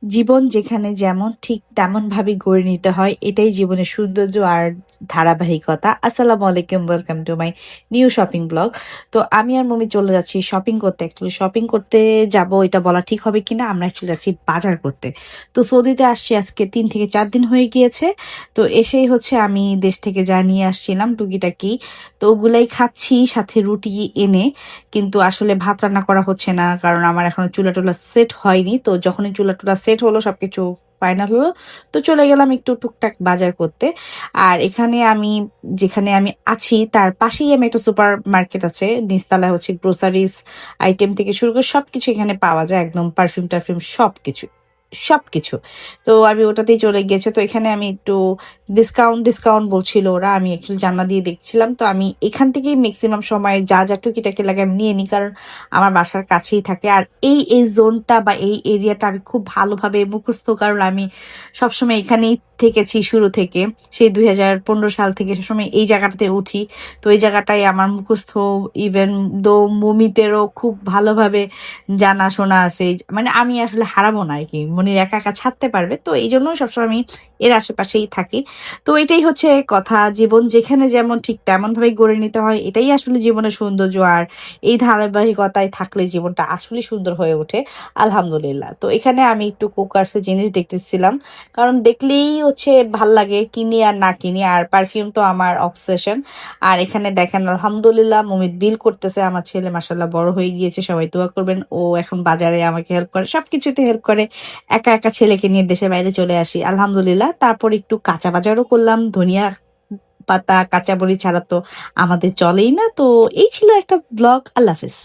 জীবন যেখানে যেমন ঠিক তেমন ভাবে গড়ে নিতে হয়, এটাই জীবনের সৌন্দর্য আর ধারাবাহিকতা। আসসালামু আলাইকুম, welcome to my new shopping blog. তো আমি আর মমি চলে যাচ্ছি শপিং করতে। অ্যাকচুয়ালি শপিং করতে যাব এটা বলা ঠিক হবে কিনা, আমরা অ্যাকচুয়ালি যাচ্ছি বাজার করতে। তো সৌদিতে আসছি আজকে 3 থেকে 4 দিন হয়ে গিয়েছে। তো এসেই হচ্ছে আমি দেশ থেকে যা নিয়ে আসছিলাম টুকিটাকি, তো ওগুলাই খাচ্ছি সাথে রুটি এনে। কিন্তু আসলে ভাত রান্না করা হচ্ছে না, কারণ আমার এখনো চুলা টুলা সেট হয়নি। তো যখনই চুলা টুলা সেট হলো, সবকিছু ফাইনাল হলো, তো চলে গেলাম একটু টুকটাক বাজার করতে। আর এখানে আমি যেখানে আমি আছি তার পাশেই আমি একটা সুপার মার্কেট আছে, নিচতলায় হচ্ছে গ্রোসারিজ আইটেম থেকে শুরু করে সবকিছু এখানে পাওয়া যায়, একদম পারফিউম টারফিউম সবকিছু সবকিছু। তো আমি ওটাতেই চলে গেছে। তো এখানে আমি একটু ডিসকাউন্ট ডিসকাউন্ট বলছিল ওরা, আমি অ্যাকচুয়ালি জানলা দিয়ে দেখছিলাম। তো আমি এখান থেকেই ম্যাক্সিমাম সময় যা যা টুকিটাকি লাগে আমি নিয়ে নিই, কারণ আমার বাসার কাছেই থাকে। আর এই এই জোনটা বা এই এরিয়াটা আমি খুব ভালোভাবে মুখস্থ, কারণ আমি সবসময় এখানেই থেকেছি শুরু থেকে। সেই 2015 সাল থেকে সবসময় এই জায়গাটাতে উঠি। তো এই জায়গাটাই আমার মুখস্থ। ইভেন দো মমিতেরও খুব ভালোভাবে জানাশোনা আছে। মানে আমি আসলে হারাবো না আর কি, মনির একা একা ছাড়তে পারবে। তো এই জন্য সবসময় আমি এর আশেপাশেই থাকি। তো এটাই হচ্ছে কথা, জীবন যেখানে যেমন ঠিক তেমন ভাবে গড়ে নিতে হয়, এটাই আসলে জীবনের সৌন্দর্য। আর এই ধারাবাহিকতায় থাকলে জীবনটা আসলে সুন্দর হয়ে ওঠে, আলহামদুলিল্লাহ। তো এখানে আমি একটু কোকার্সের জিনিস দেখতেছিলাম, কারণ দেখলেই হচ্ছে ভাল লাগে, কিনি আর না কিনি। আর পারফিউম তো আমার অবসেশন। আর এখানে দেখেন আলহামদুলিল্লাহ মুমিত বিল করতেছে। আমার ছেলে মাশাল্লাহ বড় হয়ে গিয়েছে, সবাই দোয়া করবেন। ও এখন বাজারে আমাকে হেল্প করে, সবকিছুতে হেল্প করে। একা একা ছেলেকে নিয়ে দেশের বাইরে চলে আসি, আলহামদুলিল্লাহ। তারপর একটু কাঁচা বাজারও করলাম, ধনিয়া পাতা কাঁচামরিচ ছাড়া তো আমাদের চলেই না। তো এই ছিল একটা ব্লগ। আল্লাহ হাফিজ।